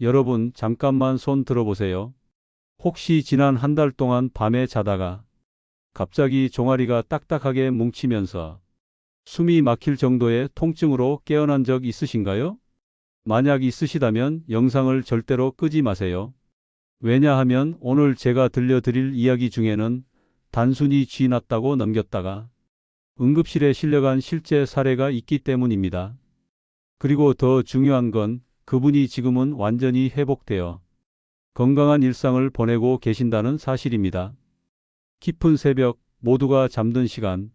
여러분, 잠깐만 손 들어보세요. 혹시 지난 한 달 동안 밤에 자다가 갑자기 종아리가 딱딱하게 뭉치면서 숨이 막힐 정도의 통증으로 깨어난 적 있으신가요? 만약 있으시다면 영상을 절대로 끄지 마세요. 왜냐하면 오늘 제가 들려드릴 이야기 중에는 단순히 쥐 났다고 넘겼다가 응급실에 실려간 실제 사례가 있기 때문입니다. 그리고 더 중요한 건 그분이 지금은 완전히 회복되어 건강한 일상을 보내고 계신다는 사실입니다. 깊은 새벽, 모두가 잠든 시간,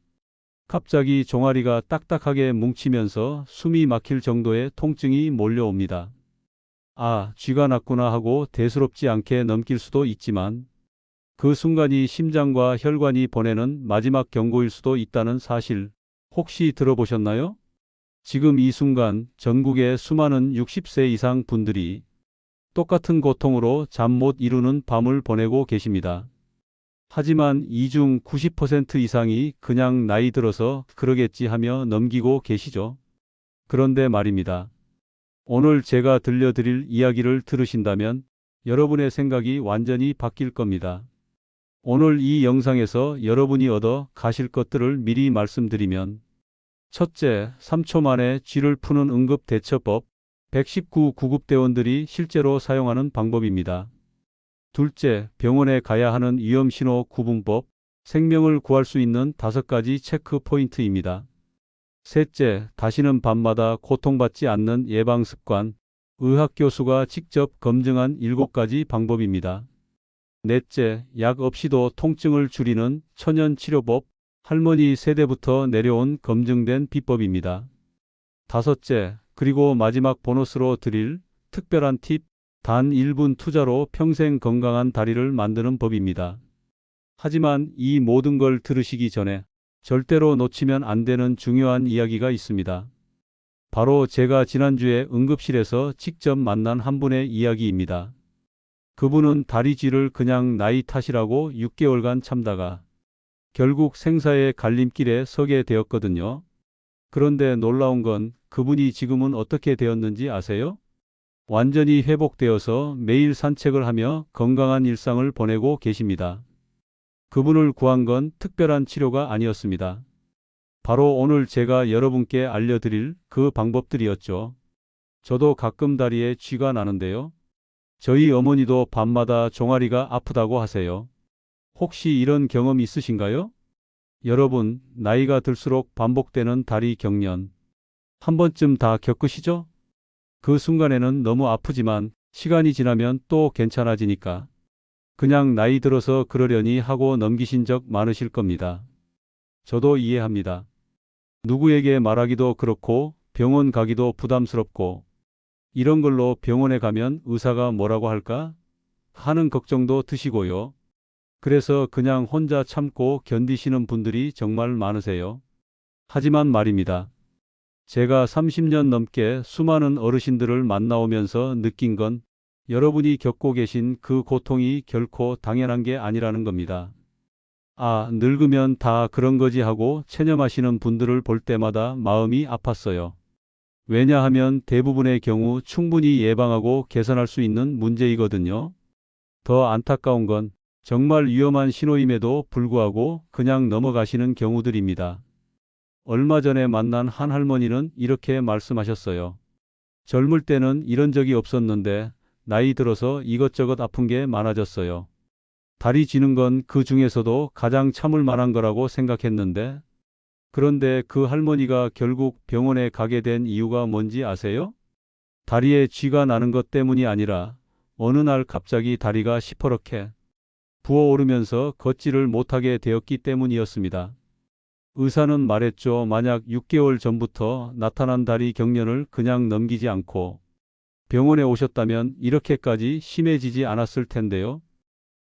갑자기 종아리가 딱딱하게 뭉치면서 숨이 막힐 정도의 통증이 몰려옵니다. 아, 쥐가 났구나 하고 대수롭지 않게 넘길 수도 있지만 그 순간이 심장과 혈관이 보내는 마지막 경고일 수도 있다는 사실 혹시 들어보셨나요? 지금 이 순간 전국의 수많은 60세 이상 분들이 똑같은 고통으로 잠 못 이루는 밤을 보내고 계십니다. 하지만 이 중 90% 이상이 그냥 나이 들어서 그러겠지 하며 넘기고 계시죠. 그런데 말입니다. 오늘 제가 들려드릴 이야기를 들으신다면 여러분의 생각이 완전히 바뀔 겁니다. 오늘 이 영상에서 여러분이 얻어 가실 것들을 미리 말씀드리면, 첫째, 3초 만에 쥐를 푸는 응급대처법, 119 구급대원들이 실제로 사용하는 방법입니다. 둘째, 병원에 가야 하는 위험신호 구분법, 생명을 구할 수 있는 5가지 체크 포인트입니다. 셋째, 다시는 밤마다 고통받지 않는 예방습관, 의학 교수가 직접 검증한 7가지 방법입니다. 넷째, 약 없이도 통증을 줄이는 천연치료법, 할머니 세대부터 내려온 검증된 비법입니다. 다섯째, 그리고 마지막 보너스로 드릴 특별한 팁, 단 1분 투자로 평생 건강한 다리를 만드는 법입니다. 하지만 이 모든 걸 들으시기 전에 절대로 놓치면 안 되는 중요한 이야기가 있습니다. 바로 제가 지난주에 응급실에서 직접 만난 한 분의 이야기입니다. 그분은 다리 쥐를 그냥 나이 탓이라고 6개월간 참다가 결국 생사의 갈림길에 서게 되었거든요. 그런데 놀라운 건 그분이 지금은 어떻게 되었는지 아세요? 완전히 회복되어서 매일 산책을 하며 건강한 일상을 보내고 계십니다. 그분을 구한 건 특별한 치료가 아니었습니다. 바로 오늘 제가 여러분께 알려드릴 그 방법들이었죠. 저도 가끔 다리에 쥐가 나는데요. 저희 어머니도 밤마다 종아리가 아프다고 하세요. 혹시 이런 경험 있으신가요? 여러분, 나이가 들수록 반복되는 다리 경련. 한 번쯤 다 겪으시죠? 그 순간에는 너무 아프지만 시간이 지나면 또 괜찮아지니까 그냥 나이 들어서 그러려니 하고 넘기신 적 많으실 겁니다. 저도 이해합니다. 누구에게 말하기도 그렇고 병원 가기도 부담스럽고 이런 걸로 병원에 가면 의사가 뭐라고 할까 하는 걱정도 드시고요. 그래서 그냥 혼자 참고 견디시는 분들이 정말 많으세요. 하지만 말입니다. 제가 30년 넘게 수많은 어르신들을 만나오면서 느낀 건 여러분이 겪고 계신 그 고통이 결코 당연한 게 아니라는 겁니다. 아, 늙으면 다 그런 거지 하고 체념하시는 분들을 볼 때마다 마음이 아팠어요. 왜냐하면 대부분의 경우 충분히 예방하고 개선할 수 있는 문제이거든요. 더 안타까운 건 정말 위험한 신호임에도 불구하고 그냥 넘어가시는 경우들입니다. 얼마 전에 만난 한 할머니는 이렇게 말씀하셨어요. 젊을 때는 이런 적이 없었는데 나이 들어서 이것저것 아픈 게 많아졌어요. 다리 쥐는 건 그 중에서도 가장 참을 만한 거라고 생각했는데 그런데 그 할머니가 결국 병원에 가게 된 이유가 뭔지 아세요? 다리에 쥐가 나는 것 때문이 아니라 어느 날 갑자기 다리가 시퍼렇게 부어오르면서 걷지를 못하게 되었기 때문이었습니다. 의사는 말했죠. 만약 6개월 전부터 나타난 다리 경련을 그냥 넘기지 않고 병원에 오셨다면 이렇게까지 심해지지 않았을 텐데요.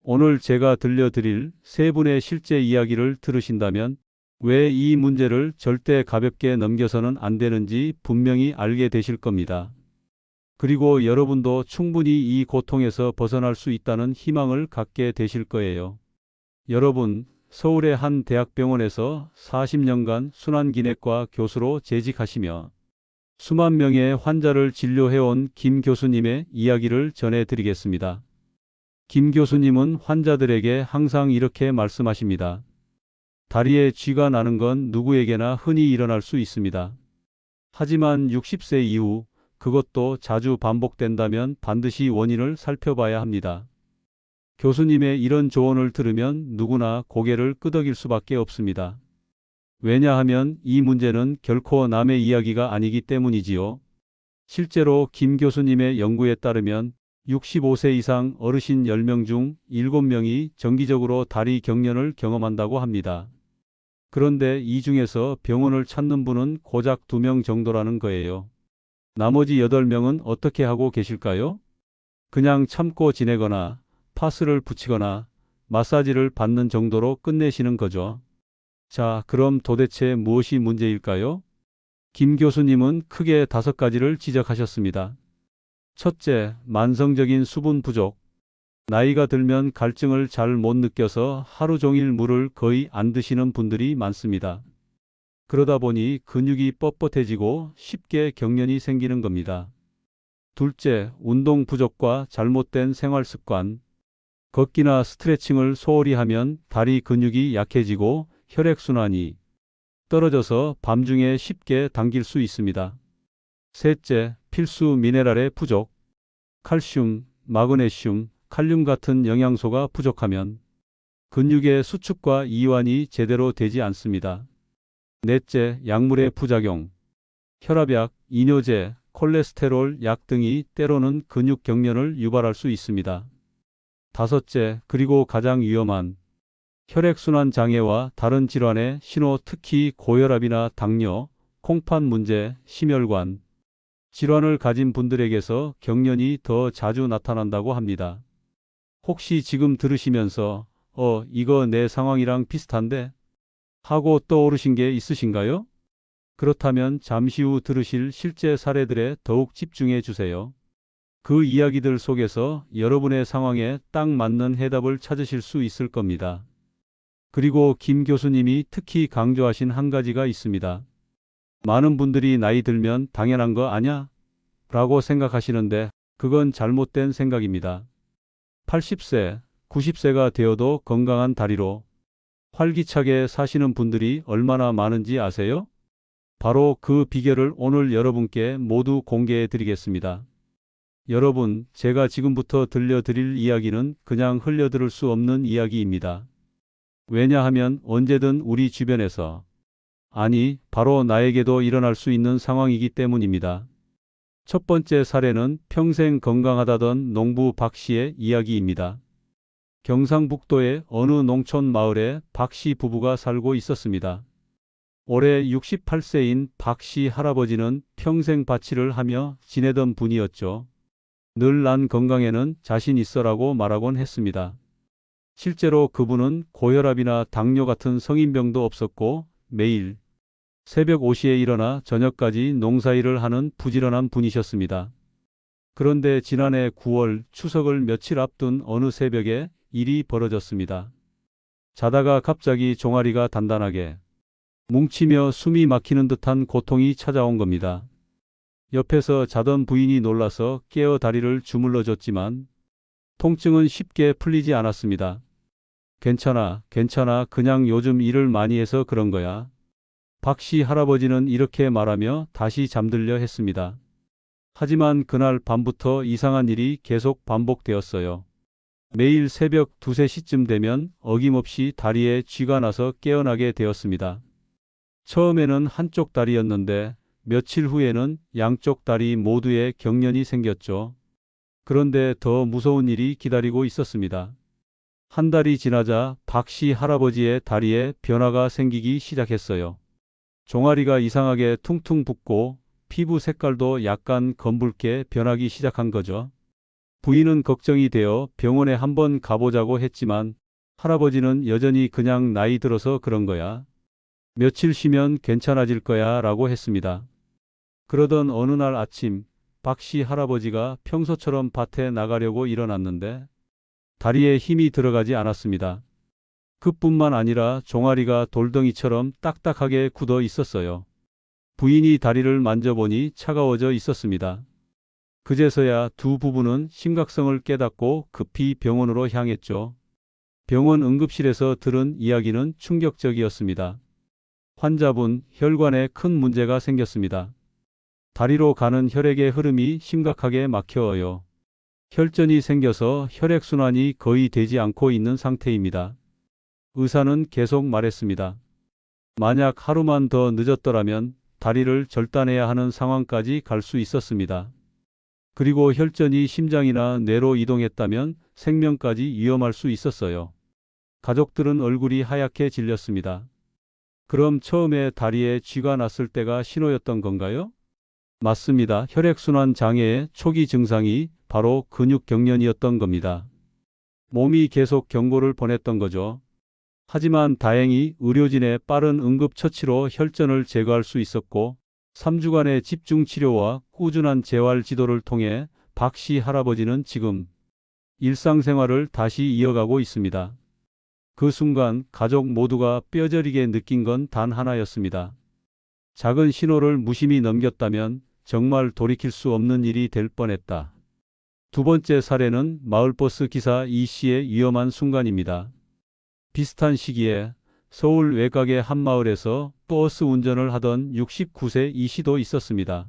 오늘 제가 들려드릴 세 분의 실제 이야기를 들으신다면 왜 이 문제를 절대 가볍게 넘겨서는 안 되는지 분명히 알게 되실 겁니다. 그리고 여러분도 충분히 이 고통에서 벗어날 수 있다는 희망을 갖게 되실 거예요. 여러분, 서울의 한 대학병원에서 40년간 순환기내과 교수로 재직하시며 수만 명의 환자를 진료해온 김 교수님의 이야기를 전해드리겠습니다. 김 교수님은 환자들에게 항상 이렇게 말씀하십니다. 다리에 쥐가 나는 건 누구에게나 흔히 일어날 수 있습니다. 하지만 60세 이후 그것도 자주 반복된다면 반드시 원인을 살펴봐야 합니다. 교수님의 이런 조언을 들으면 누구나 고개를 끄덕일 수밖에 없습니다. 왜냐하면 이 문제는 결코 남의 이야기가 아니기 때문이지요. 실제로 김 교수님의 연구에 따르면 65세 이상 어르신 10명 중 7명이 정기적으로 다리 경련을 경험한다고 합니다. 그런데 이 중에서 병원을 찾는 분은 고작 2명 정도라는 거예요. 나머지 8명은 어떻게 하고 계실까요? 그냥 참고 지내거나 파스를 붙이거나 마사지를 받는 정도로 끝내시는 거죠. 자, 그럼 도대체 무엇이 문제일까요? 김 교수님은 크게 5가지를 지적하셨습니다. 첫째, 만성적인 수분 부족. 나이가 들면 갈증을 잘 못 느껴서 하루 종일 물을 거의 안 드시는 분들이 많습니다. 그러다 보니 근육이 뻣뻣해지고 쉽게 경련이 생기는 겁니다. 둘째, 운동 부족과 잘못된 생활 습관. 걷기나 스트레칭을 소홀히 하면 다리 근육이 약해지고 혈액순환이 떨어져서 밤중에 쉽게 당길 수 있습니다. 셋째, 필수 미네랄의 부족. 칼슘, 마그네슘, 칼륨 같은 영양소가 부족하면 근육의 수축과 이완이 제대로 되지 않습니다. 넷째, 약물의 부작용. 혈압약, 이뇨제, 콜레스테롤 약 등이 때로는 근육 경련을 유발할 수 있습니다. 다섯째, 그리고 가장 위험한 혈액순환 장애와 다른 질환의 신호, 특히 고혈압이나 당뇨, 콩팥 문제, 심혈관 질환을 가진 분들에게서 경련이 더 자주 나타난다고 합니다. 혹시 지금 들으시면서 이거 내 상황이랑 비슷한데? 하고 떠오르신 게 있으신가요? 그렇다면 잠시 후 들으실 실제 사례들에 더욱 집중해 주세요. 그 이야기들 속에서 여러분의 상황에 딱 맞는 해답을 찾으실 수 있을 겁니다. 그리고 김 교수님이 특히 강조하신 한 가지가 있습니다. 많은 분들이 나이 들면 당연한 거 아냐? 라고 생각하시는데 그건 잘못된 생각입니다. 80세, 90세가 되어도 건강한 다리로 활기차게 사시는 분들이 얼마나 많은지 아세요? 바로 그 비결을 오늘 여러분께 모두 공개해 드리겠습니다. 여러분, 제가 지금부터 들려드릴 이야기는 그냥 흘려들을 수 없는 이야기입니다. 왜냐하면 언제든 우리 주변에서, 아니, 바로 나에게도 일어날 수 있는 상황이기 때문입니다. 첫 번째 사례는 평생 건강하다던 농부 박 씨의 이야기입니다. 경상북도의 어느 농촌 마을에 박 씨 부부가 살고 있었습니다. 올해 68세인 박 씨 할아버지는 평생 밭일을 하며 지내던 분이었죠. 늘 난 건강에는 자신 있어라고 말하곤 했습니다. 실제로 그분은 고혈압이나 당뇨 같은 성인병도 없었고 매일 새벽 5시에 일어나 저녁까지 농사일을 하는 부지런한 분이셨습니다. 그런데 지난해 9월 추석을 며칠 앞둔 어느 새벽에 일이 벌어졌습니다. 자다가 갑자기 종아리가 단단하게 뭉치며 숨이 막히는 듯한 고통이 찾아온 겁니다. 옆에서 자던 부인이 놀라서 깨어 다리를 주물러 줬지만 통증은 쉽게 풀리지 않았습니다. 괜찮아, 괜찮아. 그냥 요즘 일을 많이 해서 그런 거야. 박 씨 할아버지는 이렇게 말하며 다시 잠들려 했습니다. 하지만 그날 밤부터 이상한 일이 계속 반복되었어요. 매일 새벽 2, 3시쯤 되면 어김없이 다리에 쥐가 나서 깨어나게 되었습니다. 처음에는 한쪽 다리였는데 며칠 후에는 양쪽 다리 모두에 경련이 생겼죠. 그런데 더 무서운 일이 기다리고 있었습니다. 한 달이 지나자 박 씨 할아버지의 다리에 변화가 생기기 시작했어요. 종아리가 이상하게 퉁퉁 붓고 피부 색깔도 약간 검붉게 변하기 시작한 거죠. 부인은 걱정이 되어 병원에 한번 가보자고 했지만 할아버지는 여전히 그냥 나이 들어서 그런 거야. 며칠 쉬면 괜찮아질 거야 라고 했습니다. 그러던 어느 날 아침 박 씨 할아버지가 평소처럼 밭에 나가려고 일어났는데 다리에 힘이 들어가지 않았습니다. 그뿐만 아니라 종아리가 돌덩이처럼 딱딱하게 굳어 있었어요. 부인이 다리를 만져보니 차가워져 있었습니다. 그제서야 두 부부는 심각성을 깨닫고 급히 병원으로 향했죠. 병원 응급실에서 들은 이야기는 충격적이었습니다. 환자분 혈관에 큰 문제가 생겼습니다. 다리로 가는 혈액의 흐름이 심각하게 막혀요. 혈전이 생겨서 혈액순환이 거의 되지 않고 있는 상태입니다. 의사는 계속 말했습니다. 만약 하루만 더 늦었더라면 다리를 절단해야 하는 상황까지 갈 수 있었습니다. 그리고 혈전이 심장이나 뇌로 이동했다면 생명까지 위험할 수 있었어요. 가족들은 얼굴이 하얗게 질렸습니다. 그럼 처음에 다리에 쥐가 났을 때가 신호였던 건가요? 맞습니다. 혈액순환 장애의 초기 증상이 바로 근육 경련이었던 겁니다. 몸이 계속 경고를 보냈던 거죠. 하지만 다행히 의료진의 빠른 응급처치로 혈전을 제거할 수 있었고 3주간의 집중 치료와 꾸준한 재활 지도를 통해 박 씨 할아버지는 지금 일상생활을 다시 이어가고 있습니다. 그 순간 가족 모두가 뼈저리게 느낀 건 단 하나였습니다. 작은 신호를 무심히 넘겼다면 정말 돌이킬 수 없는 일이 될 뻔했다. 두 번째 사례는 마을버스 기사 이 씨의 위험한 순간입니다. 비슷한 시기에 서울 외곽의 한 마을에서 버스 운전을 하던 69세 이 씨도 있었습니다.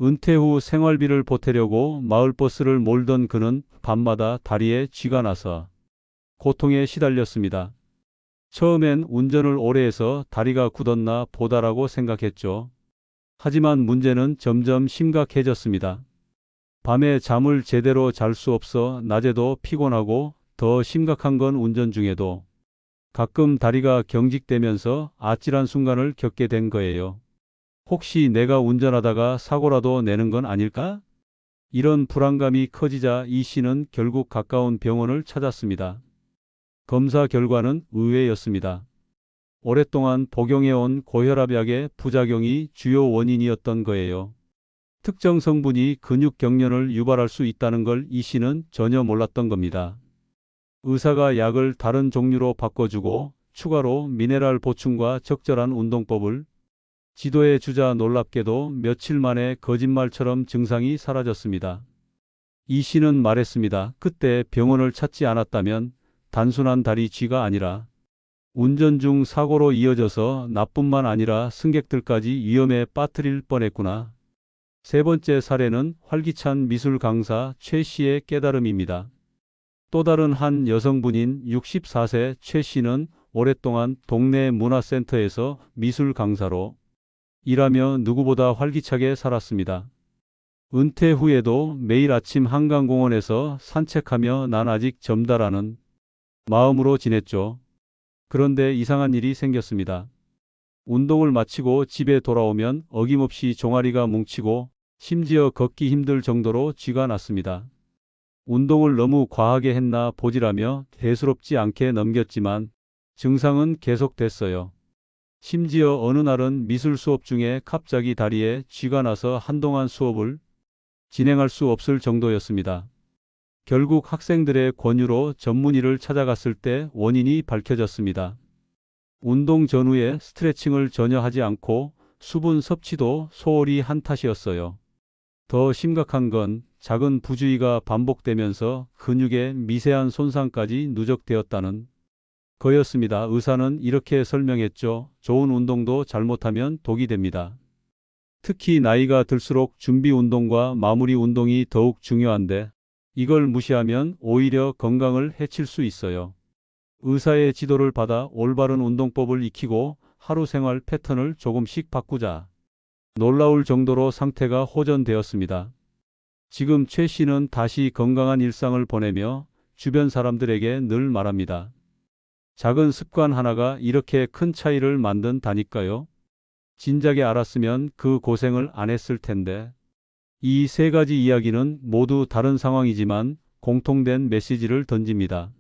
은퇴 후 생활비를 보태려고 마을버스를 몰던 그는 밤마다 다리에 쥐가 나서 고통에 시달렸습니다. 처음엔 운전을 오래 해서 다리가 굳었나 보다라고 생각했죠. 하지만 문제는 점점 심각해졌습니다. 밤에 잠을 제대로 잘 수 없어 낮에도 피곤하고 더 심각한 건 운전 중에도 가끔 다리가 경직되면서 아찔한 순간을 겪게 된 거예요. 혹시 내가 운전하다가 사고라도 내는 건 아닐까? 이런 불안감이 커지자 이 씨는 결국 가까운 병원을 찾았습니다. 검사 결과는 의외였습니다. 오랫동안 복용해온 고혈압약의 부작용이 주요 원인이었던 거예요. 특정 성분이 근육 경련을 유발할 수 있다는 걸 이 씨는 전혀 몰랐던 겁니다. 의사가 약을 다른 종류로 바꿔주고 추가로 미네랄 보충과 적절한 운동법을 지도해 주자 놀랍게도 며칠 만에 거짓말처럼 증상이 사라졌습니다. 이 씨는 말했습니다. 그때 병원을 찾지 않았다면 단순한 다리 쥐가 아니라 운전 중 사고로 이어져서 나뿐만 아니라 승객들까지 위험에 빠뜨릴 뻔했구나. 세 번째 사례는 활기찬 미술 강사 최 씨의 깨달음입니다. 또 다른 한 여성분인 64세 최 씨는 오랫동안 동네 문화센터에서 미술 강사로 일하며 누구보다 활기차게 살았습니다. 은퇴 후에도 매일 아침 한강공원에서 산책하며 난 아직 젊다라는 마음으로 지냈죠. 그런데 이상한 일이 생겼습니다. 운동을 마치고 집에 돌아오면 어김없이 종아리가 뭉치고 심지어 걷기 힘들 정도로 쥐가 났습니다. 운동을 너무 과하게 했나 보지라며 대수롭지 않게 넘겼지만 증상은 계속됐어요. 심지어 어느 날은 미술 수업 중에 갑자기 다리에 쥐가 나서 한동안 수업을 진행할 수 없을 정도였습니다. 결국 학생들의 권유로 전문의를 찾아갔을 때 원인이 밝혀졌습니다. 운동 전후에 스트레칭을 전혀 하지 않고 수분 섭취도 소홀히 한 탓이었어요. 더 심각한 건 작은 부주의가 반복되면서 근육에 미세한 손상까지 누적되었다는 거였습니다. 의사는 이렇게 설명했죠. 좋은 운동도 잘못하면 독이 됩니다. 특히 나이가 들수록 준비 운동과 마무리 운동이 더욱 중요한데 이걸 무시하면 오히려 건강을 해칠 수 있어요. 의사의 지도를 받아 올바른 운동법을 익히고 하루 생활 패턴을 조금씩 바꾸자. 놀라울 정도로 상태가 호전되었습니다. 지금 최 씨는 다시 건강한 일상을 보내며 주변 사람들에게 늘 말합니다. 작은 습관 하나가 이렇게 큰 차이를 만든다니까요. 진작에 알았으면 그 고생을 안 했을 텐데. 이 세 가지 이야기는 모두 다른 상황이지만 공통된 메시지를 던집니다.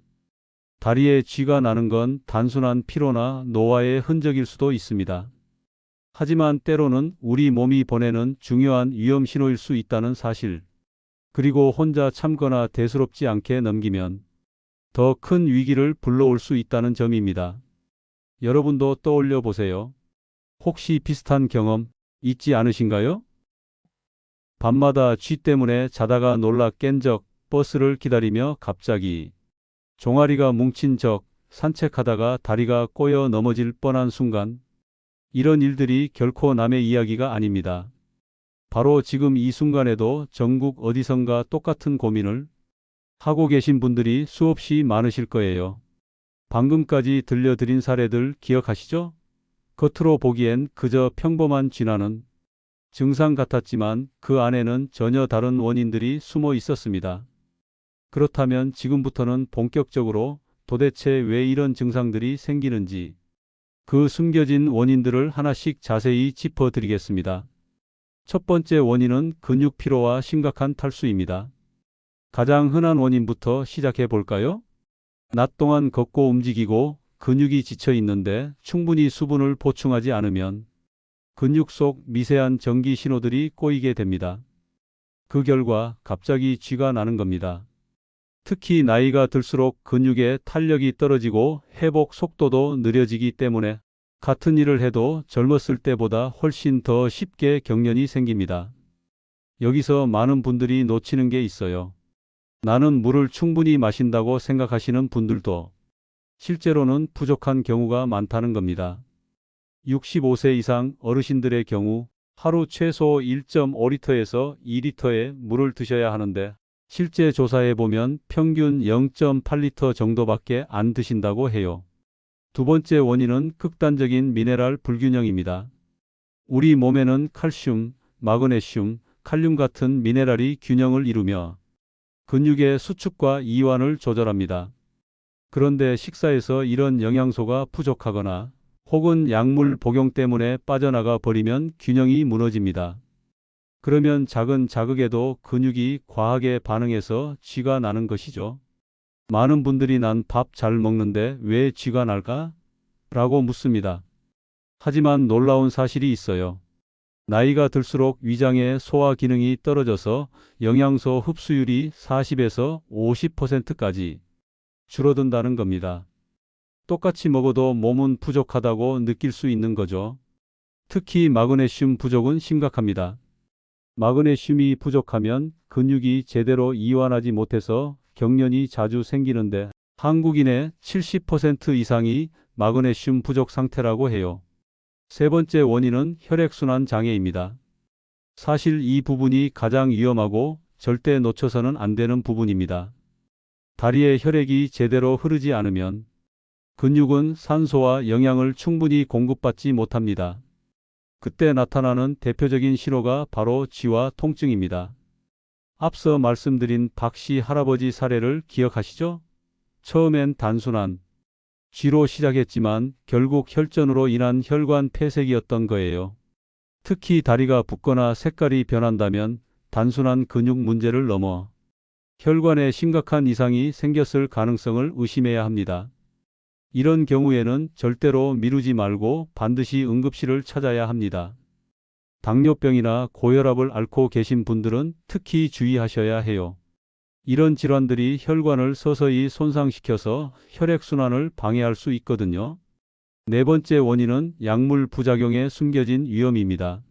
다리에 쥐가 나는 건 단순한 피로나 노화의 흔적일 수도 있습니다. 하지만 때로는 우리 몸이 보내는 중요한 위험 신호일 수 있다는 사실. 그리고 혼자 참거나 대수롭지 않게 넘기면 더 큰 위기를 불러올 수 있다는 점입니다. 여러분도 떠올려 보세요. 혹시 비슷한 경험 있지 않으신가요? 밤마다 쥐 때문에 자다가 놀라 깬 적, 버스를 기다리며 갑자기 종아리가 뭉친 적, 산책하다가 다리가 꼬여 넘어질 뻔한 순간, 이런 일들이 결코 남의 이야기가 아닙니다. 바로 지금 이 순간에도 전국 어디선가 똑같은 고민을 하고 계신 분들이 수없이 많으실 거예요. 방금까지 들려드린 사례들 기억하시죠? 겉으로 보기엔 그저 평범한 쥐나는 증상 같았지만 그 안에는 전혀 다른 원인들이 숨어 있었습니다. 그렇다면 지금부터는 본격적으로 도대체 왜 이런 증상들이 생기는지 그 숨겨진 원인들을 하나씩 자세히 짚어드리겠습니다. 첫 번째 원인은 근육 피로와 심각한 탈수입니다. 가장 흔한 원인부터 시작해 볼까요? 낮 동안 걷고 움직이고 근육이 지쳐 있는데 충분히 수분을 보충하지 않으면 근육 속 미세한 전기 신호들이 꼬이게 됩니다. 그 결과 갑자기 쥐가 나는 겁니다. 특히 나이가 들수록 근육의 탄력이 떨어지고 회복 속도도 느려지기 때문에 같은 일을 해도 젊었을 때보다 훨씬 더 쉽게 경련이 생깁니다. 여기서 많은 분들이 놓치는 게 있어요. 나는 물을 충분히 마신다고 생각하시는 분들도 실제로는 부족한 경우가 많다는 겁니다. 65세 이상 어르신들의 경우 하루 최소 1.5리터에서 2리터의 물을 드셔야 하는데 실제 조사해 보면 평균 0.8리터 정도밖에 안 드신다고 해요. 두 번째 원인은 극단적인 미네랄 불균형입니다. 우리 몸에는 칼슘, 마그네슘, 칼륨 같은 미네랄이 균형을 이루며 근육의 수축과 이완을 조절합니다. 그런데 식사에서 이런 영양소가 부족하거나 혹은 약물 복용 때문에 빠져나가 버리면 균형이 무너집니다. 그러면 작은 자극에도 근육이 과하게 반응해서 쥐가 나는 것이죠. 많은 분들이 난 밥 잘 먹는데 왜 쥐가 날까? 라고 묻습니다. 하지만 놀라운 사실이 있어요. 나이가 들수록 위장의 소화 기능이 떨어져서 영양소 흡수율이 40에서 50%까지 줄어든다는 겁니다. 똑같이 먹어도 몸은 부족하다고 느낄 수 있는 거죠. 특히 마그네슘 부족은 심각합니다. 마그네슘이 부족하면 근육이 제대로 이완하지 못해서 경련이 자주 생기는데 한국인의 70% 이상이 마그네슘 부족 상태라고 해요. 세 번째 원인은 혈액순환 장애입니다. 사실 이 부분이 가장 위험하고 절대 놓쳐서는 안 되는 부분입니다. 다리에 혈액이 제대로 흐르지 않으면 근육은 산소와 영양을 충분히 공급받지 못합니다. 그때 나타나는 대표적인 신호가 바로 쥐와 통증입니다. 앞서 말씀드린 박씨 할아버지 사례를 기억하시죠? 처음엔 단순한 쥐로 시작했지만 결국 혈전으로 인한 혈관 폐색이었던 거예요. 특히 다리가 붓거나 색깔이 변한다면 단순한 근육 문제를 넘어 혈관에 심각한 이상이 생겼을 가능성을 의심해야 합니다. 이런 경우에는 절대로 미루지 말고 반드시 응급실을 찾아야 합니다. 당뇨병이나 고혈압을 앓고 계신 분들은 특히 주의하셔야 해요. 이런 질환들이 혈관을 서서히 손상시켜서 혈액순환을 방해할 수 있거든요. 네 번째 원인은 약물 부작용의 숨겨진 위험입니다.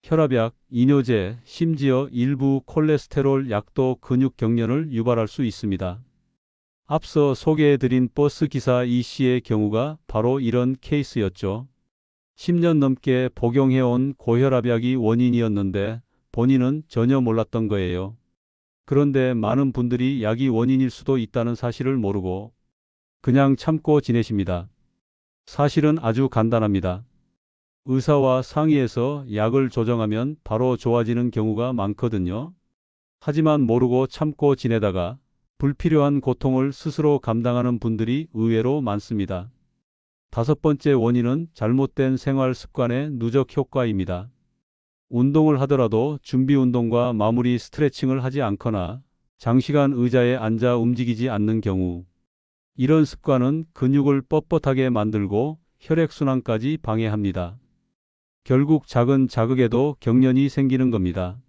혈압약, 이뇨제, 심지어 일부 콜레스테롤 약도 근육 경련을 유발할 수 있습니다. 앞서 소개해드린 버스 기사 이 씨의 경우가 바로 이런 케이스였죠. 10년 넘게 복용해온 고혈압약이 원인이었는데 본인은 전혀 몰랐던 거예요. 그런데 많은 분들이 약이 원인일 수도 있다는 사실을 모르고 그냥 참고 지내십니다. 사실은 아주 간단합니다. 의사와 상의해서 약을 조정하면 바로 좋아지는 경우가 많거든요. 하지만 모르고 참고 지내다가 불필요한 고통을 스스로 감당하는 분들이 의외로 많습니다. 다섯 번째 원인은 잘못된 생활 습관의 누적 효과입니다. 운동을 하더라도 준비 운동과 마무리 스트레칭을 하지 않거나 장시간 의자에 앉아 움직이지 않는 경우, 이런 습관은 근육을 뻣뻣하게 만들고 혈액순환까지 방해합니다. 결국 작은 자극에도 경련이 생기는 겁니다.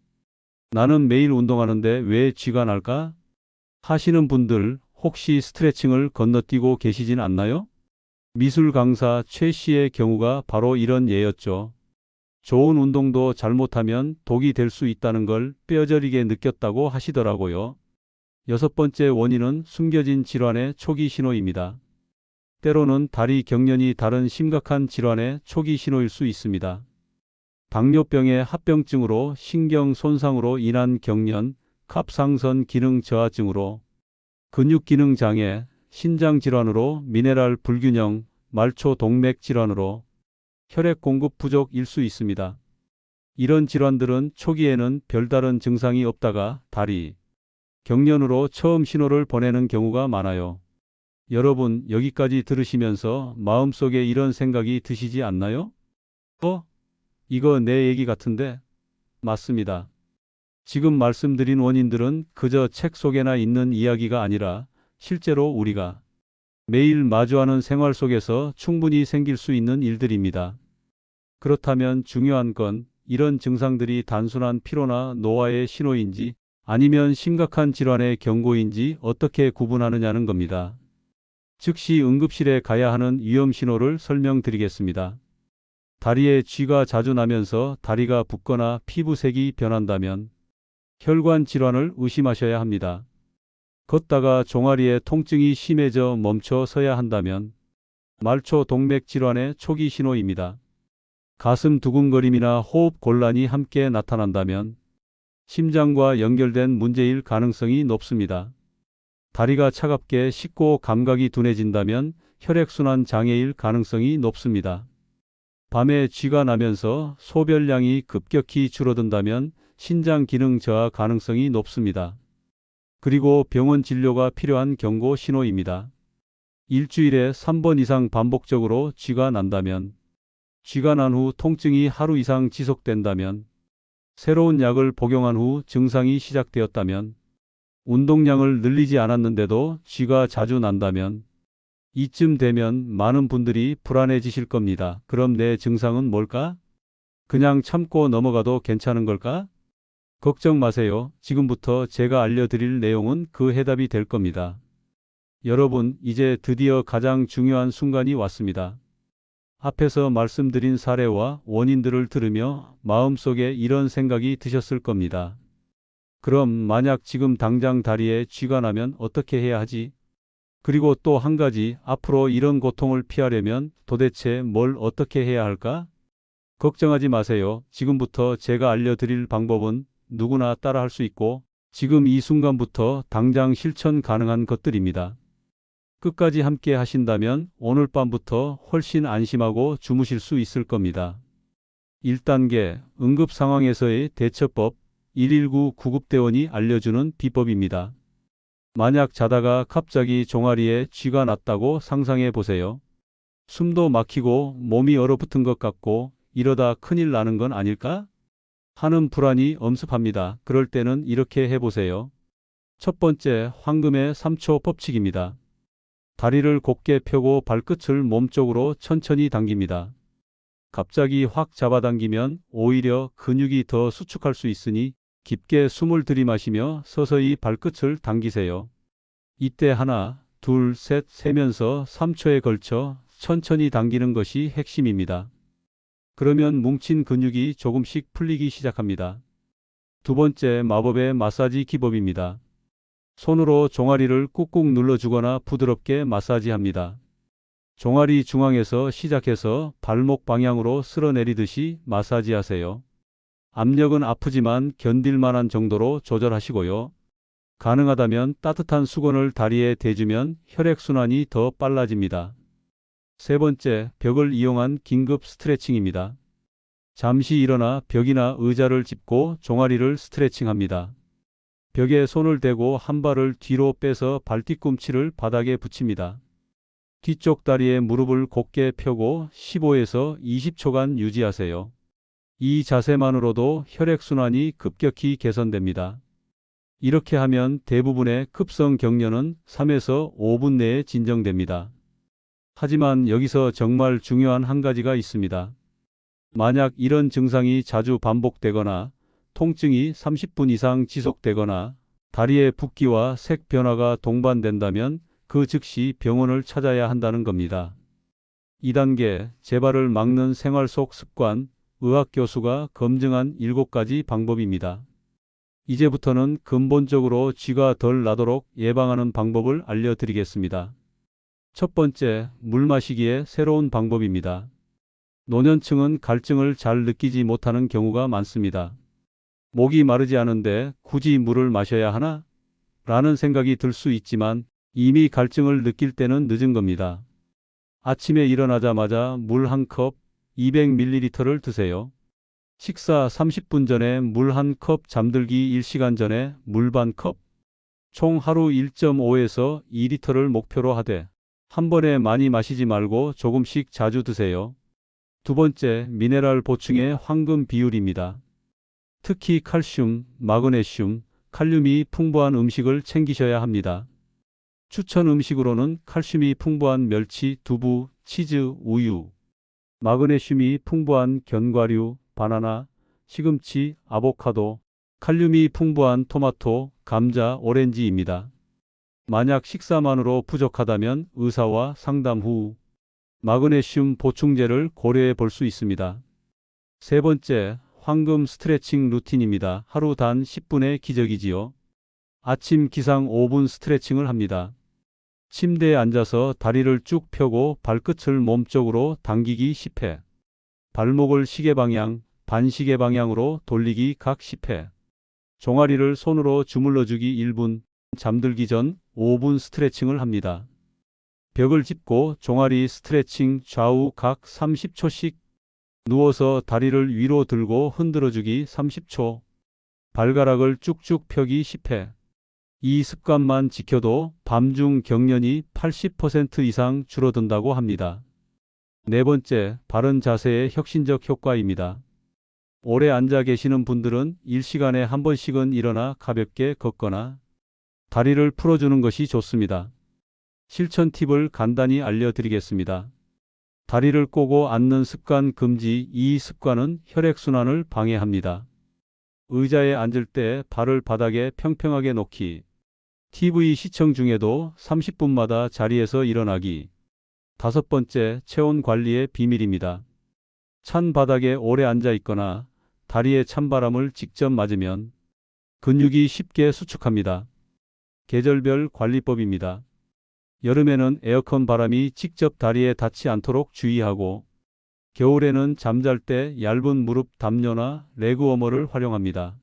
나는 매일 운동하는데 왜 쥐가 날까? 하시는 분들 혹시 스트레칭을 건너뛰고 계시진 않나요? 미술 강사 최 씨의 경우가 바로 이런 예였죠. 좋은 운동도 잘못하면 독이 될 수 있다는 걸 뼈저리게 느꼈다고 하시더라고요. 여섯 번째 원인은 숨겨진 질환의 초기 신호입니다. 때로는 다리 경련이 다른 심각한 질환의 초기 신호일 수 있습니다. 당뇨병의 합병증으로, 신경 손상으로 인한 경련, 갑상선 기능 저하증으로, 근육 기능 장애, 신장 질환으로, 미네랄 불균형, 말초 동맥 질환으로, 혈액 공급 부족일 수 있습니다. 이런 질환들은 초기에는 별다른 증상이 없다가 다리 경련으로 처음 신호를 보내는 경우가 많아요. 여러분, 여기까지 들으시면서 마음속에 이런 생각이 드시지 않나요? 이거 내 얘기 같은데? 맞습니다. 지금 말씀드린 원인들은 그저 책 속에나 있는 이야기가 아니라 실제로 우리가 매일 마주하는 생활 속에서 충분히 생길 수 있는 일들입니다. 그렇다면 중요한 건 이런 증상들이 단순한 피로나 노화의 신호인지 아니면 심각한 질환의 경고인지 어떻게 구분하느냐는 겁니다. 즉시 응급실에 가야 하는 위험 신호를 설명드리겠습니다. 다리에 쥐가 자주 나면서 다리가 붓거나 피부색이 변한다면 혈관 질환을 의심하셔야 합니다. 걷다가 종아리에 통증이 심해져 멈춰 서야 한다면 말초 동맥 질환의 초기 신호입니다. 가슴 두근거림이나 호흡 곤란이 함께 나타난다면 심장과 연결된 문제일 가능성이 높습니다. 다리가 차갑게 식고 감각이 둔해진다면 혈액순환 장애일 가능성이 높습니다. 밤에 쥐가 나면서 소변량이 급격히 줄어든다면 신장 기능 저하 가능성이 높습니다. 그리고 병원 진료가 필요한 경고 신호입니다. 일주일에 3번 이상 반복적으로 쥐가 난다면, 쥐가 난 후 통증이 하루 이상 지속된다면, 새로운 약을 복용한 후 증상이 시작되었다면, 운동량을 늘리지 않았는데도 쥐가 자주 난다면, 이쯤 되면 많은 분들이 불안해지실 겁니다. 그럼 내 증상은 뭘까? 그냥 참고 넘어가도 괜찮은 걸까? 걱정 마세요. 지금부터 제가 알려드릴 내용은 그 해답이 될 겁니다. 여러분, 이제 드디어 가장 중요한 순간이 왔습니다. 앞에서 말씀드린 사례와 원인들을 들으며 마음속에 이런 생각이 드셨을 겁니다. 그럼 만약 지금 당장 다리에 쥐가 나면 어떻게 해야 하지? 그리고 또 한 가지, 앞으로 이런 고통을 피하려면 도대체 뭘 어떻게 해야 할까? 걱정하지 마세요. 지금부터 제가 알려드릴 방법은 누구나 따라할 수 있고 지금 이 순간부터 당장 실천 가능한 것들입니다. 끝까지 함께 하신다면 오늘 밤부터 훨씬 안심하고 주무실 수 있을 겁니다. 1단계, 응급 상황에서의 대처법, 119 구급대원이 알려주는 비법입니다. 만약 자다가 갑자기 종아리에 쥐가 났다고 상상해 보세요. 숨도 막히고 몸이 얼어붙은 것 같고 이러다 큰일 나는 건 아닐까? 하는 불안이 엄습합니다. 그럴 때는 이렇게 해보세요. 첫 번째, 황금의 3초 법칙입니다. 다리를 곧게 펴고 발끝을 몸쪽으로 천천히 당깁니다. 갑자기 확 잡아당기면 오히려 근육이 더 수축할 수 있으니 깊게 숨을 들이마시며 서서히 발끝을 당기세요. 이때 하나, 둘, 셋 세면서 3초에 걸쳐 천천히 당기는 것이 핵심입니다. 그러면 뭉친 근육이 조금씩 풀리기 시작합니다. 두 번째, 마법의 마사지 기법입니다. 손으로 종아리를 꾹꾹 눌러주거나 부드럽게 마사지합니다. 종아리 중앙에서 시작해서 발목 방향으로 쓸어내리듯이 마사지하세요. 압력은 아프지만 견딜 만한 정도로 조절하시고요. 가능하다면 따뜻한 수건을 다리에 대주면 혈액순환이 더 빨라집니다. 세 번째, 벽을 이용한 긴급 스트레칭입니다. 잠시 일어나 벽이나 의자를 짚고 종아리를 스트레칭합니다. 벽에 손을 대고 한 발을 뒤로 빼서 발뒤꿈치를 바닥에 붙입니다. 뒤쪽 다리에 무릎을 곧게 펴고 15에서 20초간 유지하세요. 이 자세만으로도 혈액순환이 급격히 개선됩니다. 이렇게 하면 대부분의 급성 경련은 3에서 5분 내에 진정됩니다. 하지만 여기서 정말 중요한 한 가지가 있습니다. 만약 이런 증상이 자주 반복되거나 통증이 30분 이상 지속되거나 다리의 붓기와 색 변화가 동반된다면 그 즉시 병원을 찾아야 한다는 겁니다. 2단계 재발을 막는 생활 속 습관, 의학 교수가 검증한 7가지 방법입니다. 이제부터는 근본적으로 쥐가 덜 나도록 예방하는 방법을 알려드리겠습니다. 첫 번째, 물 마시기의 새로운 방법입니다. 노년층은 갈증을 잘 느끼지 못하는 경우가 많습니다. 목이 마르지 않은데 굳이 물을 마셔야 하나? 라는 생각이 들 수 있지만 이미 갈증을 느낄 때는 늦은 겁니다. 아침에 일어나자마자 물 한 컵 200ml를 드세요. 식사 30분 전에 물 한 컵, 잠들기 1시간 전에 물 반 컵. 총 하루 1.5에서 2리터를 목표로 하되 한 번에 많이 마시지 말고 조금씩 자주 드세요. 두 번째, 미네랄 보충의 황금 비율입니다. 특히 칼슘, 마그네슘, 칼륨이 풍부한 음식을 챙기셔야 합니다. 추천 음식으로는 칼슘이 풍부한 멸치, 두부, 치즈, 우유, 마그네슘이 풍부한 견과류, 바나나, 시금치, 아보카도, 칼륨이 풍부한 토마토, 감자, 오렌지입니다. 만약 식사만으로 부족하다면 의사와 상담 후 마그네슘 보충제를 고려해 볼 수 있습니다. 세 번째, 황금 스트레칭 루틴입니다. 하루 단 10분의 기적이지요. 아침 기상 5분 스트레칭을 합니다. 침대에 앉아서 다리를 쭉 펴고 발끝을 몸쪽으로 당기기 10회. 발목을 시계 방향, 반시계 방향으로 돌리기 각 10회. 종아리를 손으로 주물러주기 1분. 잠들기 전 5분 스트레칭을 합니다. 벽을 짚고 종아리 스트레칭 좌우 각 30초씩. 누워서 다리를 위로 들고 흔들어주기 30초. 발가락을 쭉쭉 펴기 10회. 이 습관만 지켜도 밤중 경련이 80% 이상 줄어든다고 합니다. 네 번째, 바른 자세의 혁신적 효과입니다. 오래 앉아 계시는 분들은 1시간에 한 번씩은 일어나 가볍게 걷거나 다리를 풀어주는 것이 좋습니다. 실천 팁을 간단히 알려드리겠습니다. 다리를 꼬고 앉는 습관 금지. 이 습관은 혈액순환을 방해합니다. 의자에 앉을 때 발을 바닥에 평평하게 놓기. TV 시청 중에도 30분마다 자리에서 일어나기. 다섯 번째, 체온 관리의 비밀입니다. 찬 바닥에 오래 앉아 있거나 다리에 찬바람을 직접 맞으면 근육이 쉽게 수축합니다. 계절별 관리법입니다. 여름에는 에어컨 바람이 직접 다리에 닿지 않도록 주의하고 겨울에는 잠잘 때 얇은 무릎 담요나 레그워머를 활용합니다.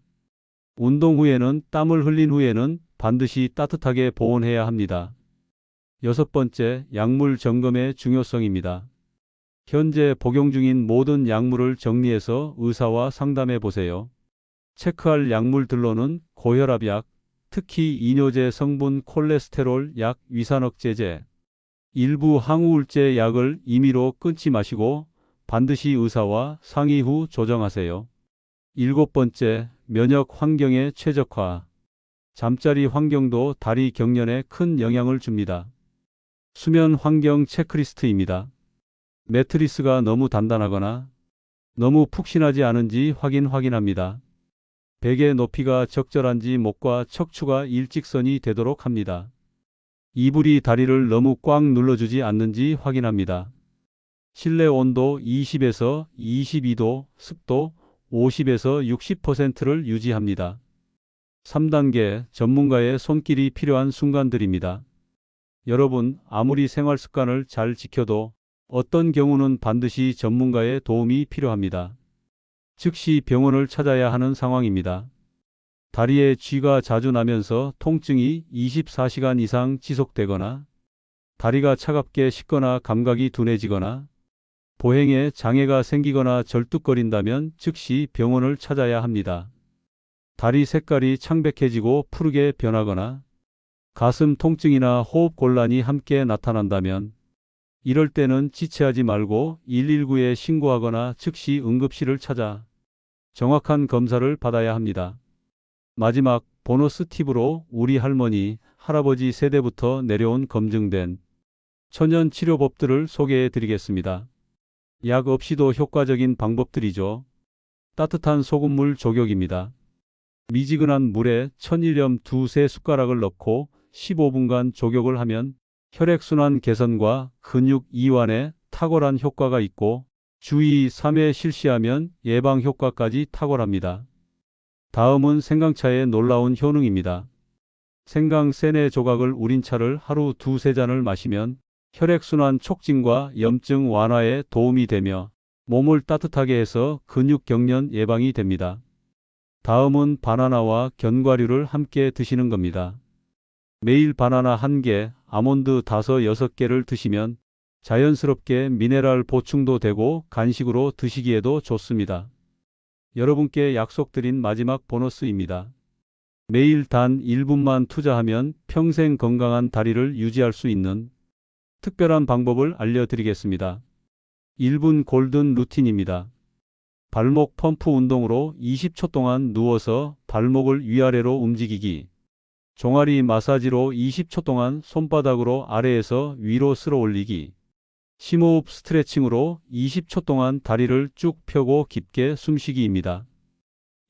운동 후에는 땀을 흘린 후에는 반드시 따뜻하게 보온해야 합니다. 여섯 번째, 약물 점검의 중요성입니다. 현재 복용 중인 모든 약물을 정리해서 의사와 상담해 보세요. 체크할 약물들로는 고혈압약, 특히 이뇨제 성분 콜레스테롤 약, 위산억제제, 일부 항우울제 약을 임의로 끊지 마시고 반드시 의사와 상의 후 조정하세요. 일곱 번째, 면역 환경의 최적화. 잠자리 환경도 다리 경련에 큰 영향을 줍니다. 수면 환경 체크리스트입니다. 매트리스가 너무 단단하거나 너무 푹신하지 않은지 확인합니다. 베개 높이가 적절한지 목과 척추가 일직선이 되도록 합니다. 이불이 다리를 너무 꽉 눌러주지 않는지 확인합니다. 실내 온도 20에서 22도, 습도 50에서 60%를 유지합니다. 3단계, 전문가의 손길이 필요한 순간들입니다. 여러분, 아무리 생활 습관을 잘 지켜도 어떤 경우는 반드시 전문가의 도움이 필요합니다. 즉시 병원을 찾아야 하는 상황입니다. 다리에 쥐가 자주 나면서 통증이 24시간 이상 지속되거나 다리가 차갑게 식거나 감각이 둔해지거나 보행에 장애가 생기거나 절뚝거린다면 즉시 병원을 찾아야 합니다. 다리 색깔이 창백해지고 푸르게 변하거나 가슴 통증이나 호흡 곤란이 함께 나타난다면 이럴 때는 지체하지 말고 119에 신고하거나 즉시 응급실을 찾아 정확한 검사를 받아야 합니다. 마지막 보너스 팁으로 우리 할머니, 할아버지 세대부터 내려온 검증된 천연 치료법들을 소개해 드리겠습니다. 약 없이도 효과적인 방법들이죠. 따뜻한 소금물 조격입니다. 미지근한 물에 천일염 2-3 숟가락을 넣고 15분간 조격을 하면 혈액순환 개선과 근육 이완에 탁월한 효과가 있고 주의 3회 실시하면 예방 효과까지 탁월합니다. 다음은 생강차의 놀라운 효능입니다. 생강 3~4조각을 우린 차를 하루 2~3잔을 마시면 혈액순환 촉진과 염증 완화에 도움이 되며 몸을 따뜻하게 해서 근육 경련 예방이 됩니다. 다음은 바나나와 견과류를 함께 드시는 겁니다. 매일 바나나 1개, 아몬드 5~6개를 드시면 자연스럽게 미네랄 보충도 되고 간식으로 드시기에도 좋습니다. 여러분께 약속드린 마지막 보너스입니다. 매일 단 1분만 투자하면 평생 건강한 다리를 유지할 수 있는 특별한 방법을 알려드리겠습니다. 1분 골든 루틴입니다. 발목 펌프 운동으로 20초 동안 누워서 발목을 위아래로 움직이기. 종아리 마사지로 20초 동안 손바닥으로 아래에서 위로 쓸어 올리기. 심호흡 스트레칭으로 20초 동안 다리를 쭉 펴고 깊게 숨쉬기입니다.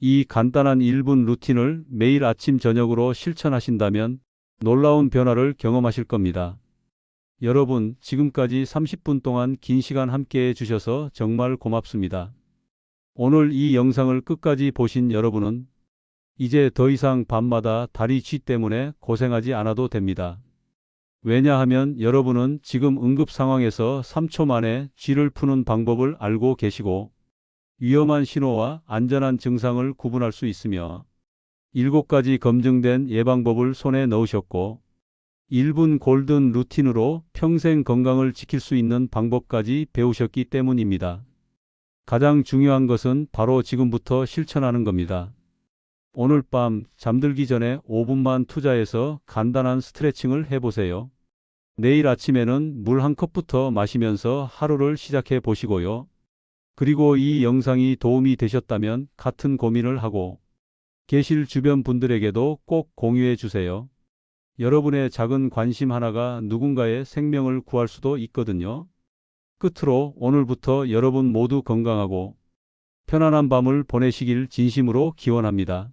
이 간단한 1분 루틴을 매일 아침 저녁으로 실천하신다면 놀라운 변화를 경험하실 겁니다. 여러분, 지금까지 30분 동안 긴 시간 함께 해주셔서 정말 고맙습니다. 오늘 이 영상을 끝까지 보신 여러분은 이제 더 이상 밤마다 다리 쥐 때문에 고생하지 않아도 됩니다. 왜냐하면 여러분은 지금 응급 상황에서 3초 만에 쥐를 푸는 방법을 알고 계시고 위험한 신호와 안전한 증상을 구분할 수 있으며 7가지 검증된 예방법을 손에 넣으셨고 1분 골든 루틴으로 평생 건강을 지킬 수 있는 방법까지 배우셨기 때문입니다. 가장 중요한 것은 바로 지금부터 실천하는 겁니다. 오늘 밤 잠들기 전에 5분만 투자해서 간단한 스트레칭을 해보세요. 내일 아침에는 물 1컵부터 마시면서 하루를 시작해 보시고요. 그리고 이 영상이 도움이 되셨다면 같은 고민을 하고 계실 주변 분들에게도 꼭 공유해 주세요. 여러분의 작은 관심 하나가 누군가의 생명을 구할 수도 있거든요. 끝으로 오늘부터 여러분 모두 건강하고 편안한 밤을 보내시길 진심으로 기원합니다.